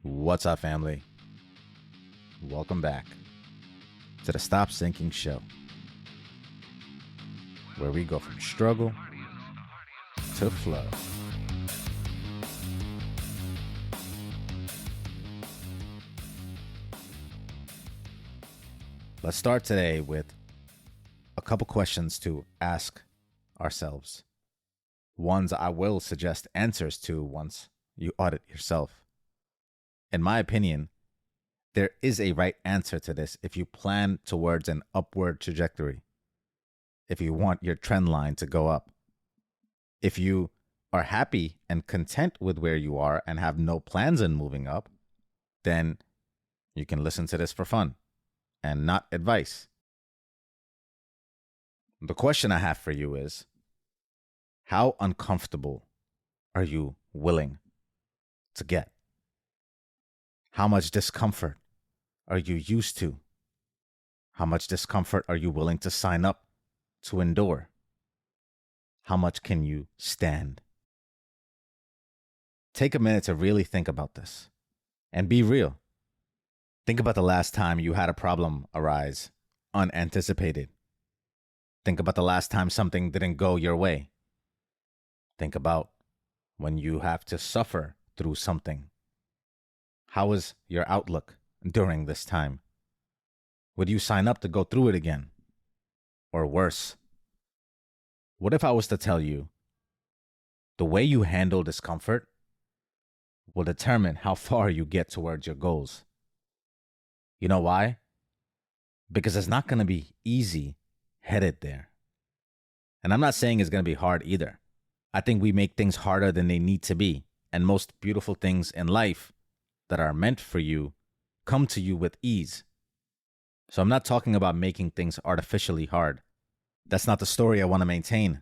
What's up, family? Welcome back to the Stop Sinking Show, where we go from struggle to flow. Let's start today with a couple questions to ask ourselves. Ones I will suggest answers to once you audit yourself. In my opinion, there is a right answer to this if you plan towards an upward trajectory, if you want your trend line to go up. If you are happy and content with where you are and have no plans in moving up, then you can listen to this for fun and not advice. The question I have for you is, how uncomfortable are you willing to get? How much discomfort are you used to? How much discomfort are you willing to sign up to endure? How much can you stand? Take a minute to really think about this and be real. Think about the last time you had a problem arise unanticipated. Think about the last time something didn't go your way. Think about when you have to suffer through something. How is your outlook during this time? Would you sign up to go through it again? Or worse? What if I was to tell you the way you handle discomfort will determine how far you get towards your goals? You know why? Because it's not going to be easy headed there. And I'm not saying it's going to be hard either. I think we make things harder than they need to be. And most beautiful things in life that are meant for you come to you with ease. So I'm not talking about making things artificially hard. That's not the story I want to maintain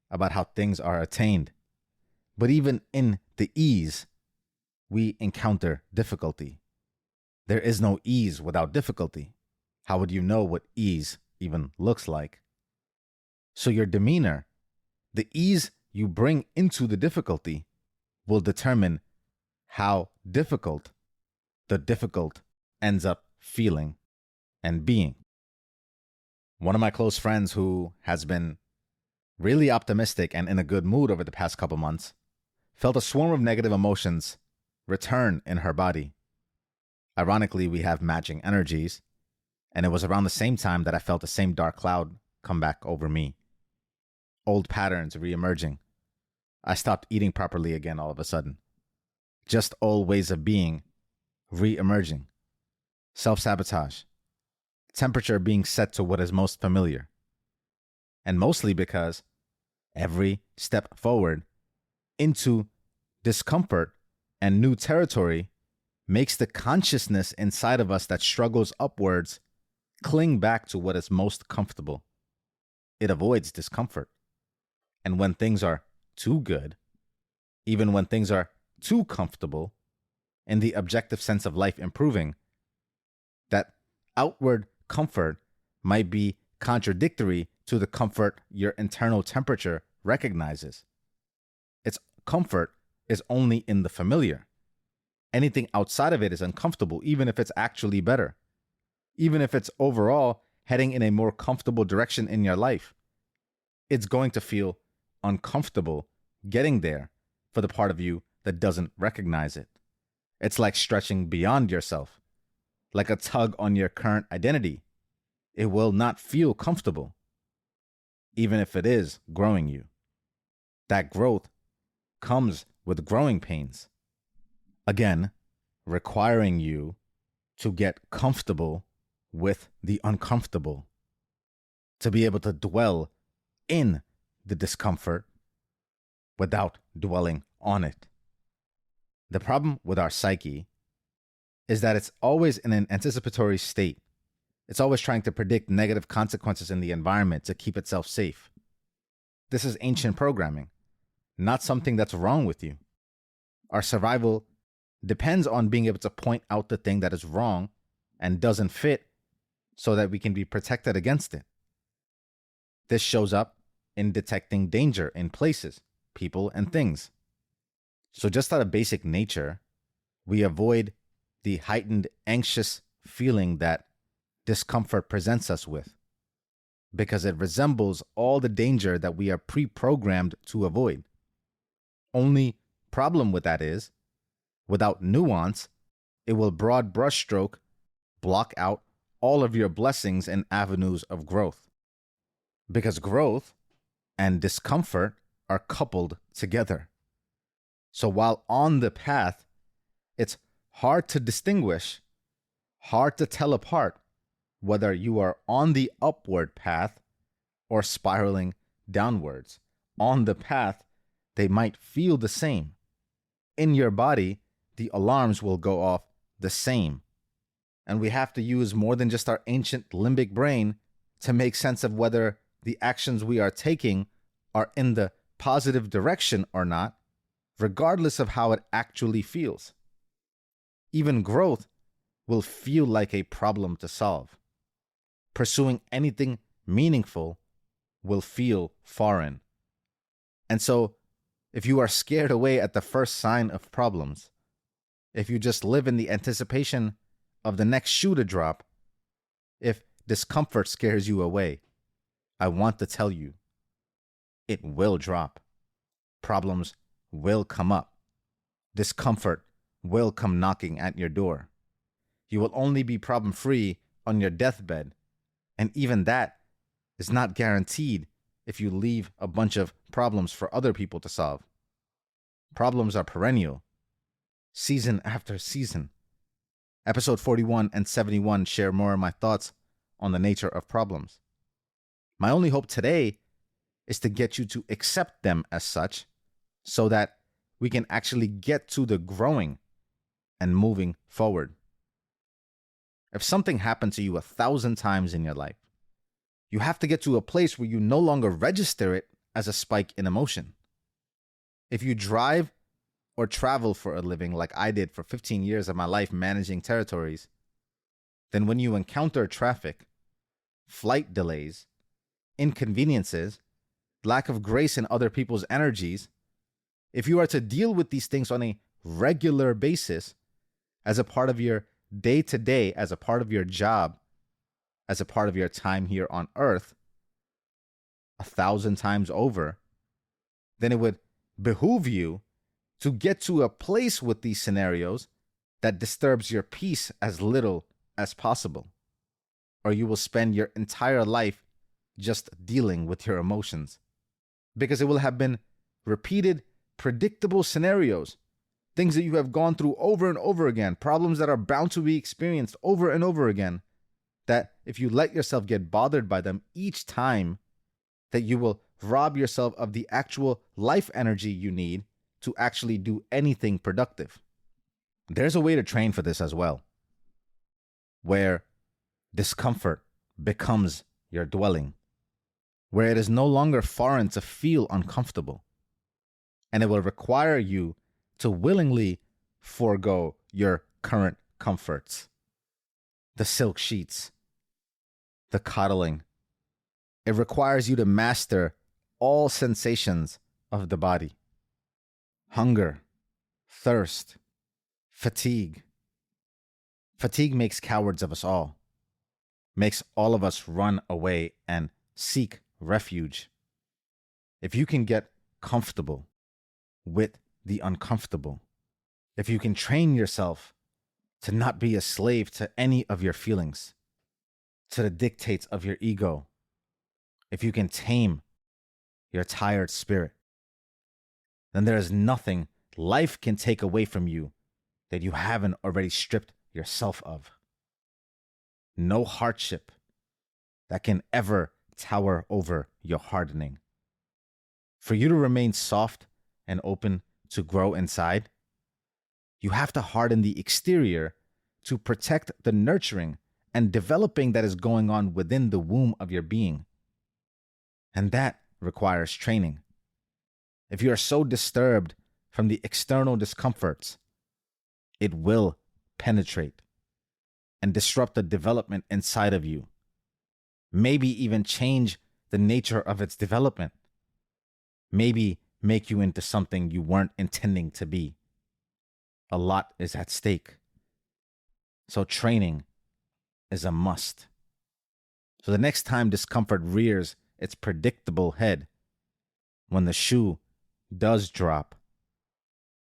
about how things are attained. But even in the ease, we encounter difficulty. There is no ease without difficulty. How would you know what ease even looks like? So your demeanor, the ease you bring into the difficulty, will determine how difficult the difficult ends up feeling and being. One of my close friends who has been really optimistic and in a good mood over the past couple months felt a swarm of negative emotions return in her body. Ironically, we have matching energies, and it was around the same time that I felt the same dark cloud come back over me. Old patterns re-emerging. I stopped eating properly again all of a sudden. Just old ways of being re-emerging. Self-sabotage. Temperature being set to what is most familiar. And mostly because every step forward into discomfort and new territory makes the consciousness inside of us that struggles upwards cling back to what is most comfortable. It avoids discomfort. And when things are too good, even when things are too comfortable, in the objective sense of life improving, that outward comfort might be contradictory to the comfort your internal temperature recognizes. Its comfort is only in the familiar. Anything outside of it is uncomfortable, even if it's actually better. Even if it's overall heading in a more comfortable direction in your life, it's going to feel uncomfortable getting there for the part of you that doesn't recognize it. It's like stretching beyond yourself, like a tug on your current identity. It will not feel comfortable, even if it is growing you. That growth comes with growing pains. Again, requiring you to get comfortable with the uncomfortable, to be able to dwell in the discomfort without dwelling on it. The problem with our psyche is that it's always in an anticipatory state. It's always trying to predict negative consequences in the environment to keep itself safe. This is ancient programming, not something that's wrong with you. Our survival depends on being able to point out the thing that is wrong and doesn't fit so that we can be protected against it. This shows up in detecting danger in places, people, and things. So just out of basic nature, we avoid the heightened, anxious feeling that discomfort presents us with, because it resembles all the danger that we are pre-programmed to avoid. Only problem with that is, without nuance, it will broad brushstroke block out all of your blessings and avenues of growth. Because growth and discomfort are coupled together. So while on the path, it's hard to distinguish, hard to tell apart whether you are on the upward path or spiraling downwards. On the path, they might feel the same. In your body, the alarms will go off the same. And we have to use more than just our ancient limbic brain to make sense of whether the actions we are taking are in the positive direction or not, regardless of how it actually feels. Even growth will feel like a problem to solve. Pursuing anything meaningful will feel foreign. And so, if you are scared away at the first sign of problems, if you just live in the anticipation of the next shoe to drop, if discomfort scares you away, I want to tell you, it will drop. Problems will come up. Discomfort will come knocking at your door. You will only be problem-free on your deathbed, and even that is not guaranteed if you leave a bunch of problems for other people to solve. Problems are perennial, season after season. Episode 41 and 71 share more of my thoughts on the nature of problems. My only hope today is to get you to accept them as such so that we can actually get to the growing and moving forward. If something happened to you 1,000 times in your life, you have to get to a place where you no longer register it as a spike in emotion. If you drive or travel for a living like I did for 15 years of my life managing territories, then when you encounter traffic, flight delays, inconveniences, lack of grace in other people's energies, if you are to deal with these things on a regular basis as a part of your day-to-day, as a part of your job, as a part of your time here on earth, 1,000 times over, then it would behoove you to get to a place with these scenarios that disturbs your peace as little as possible, or you will spend your entire life just dealing with your emotions, because it will have been repeated, predictable scenarios, things that you have gone through over and over again, problems that are bound to be experienced over and over again, that if you let yourself get bothered by them each time, that you will rob yourself of the actual life energy you need to actually do anything productive. There's a way to train for this as well, where discomfort becomes your dwelling, where it is no longer foreign to feel uncomfortable, and it will require you to willingly forego your current comforts, the silk sheets, the coddling. It requires you to master all sensations of the body. Hunger, thirst, fatigue. Fatigue makes cowards of us all, makes all of us run away and seek refuge. If you can get comfortable with the uncomfortable, if you can train yourself to not be a slave to any of your feelings, to the dictates of your ego, if you can tame your tired spirit, then there is nothing life can take away from you that you haven't already stripped yourself of. No hardship that can ever tower over your hardening. For you to remain soft and open to grow inside, you have to harden the exterior to protect the nurturing and developing that is going on within the womb of your being. And that requires training. If you are so disturbed from the external discomforts, it will penetrate and disrupt the development inside of you. Maybe even change the nature of its development. Maybe make you into something you weren't intending to be. A lot is at stake. So training is a must. So the next time discomfort rears its predictable head, when the shoe does drop,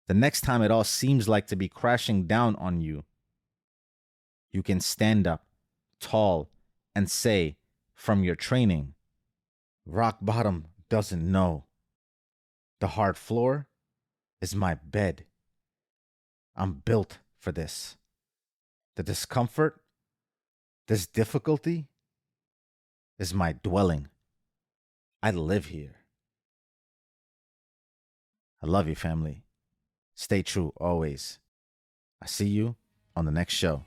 the next time it all seems like to be crashing down on you, you can stand up tall and say from your training, rock bottom doesn't know. The hard floor is my bed. I'm built for this. The discomfort, this difficulty, is my dwelling. I live here. I love you, family. Stay true always. I see you on the next show.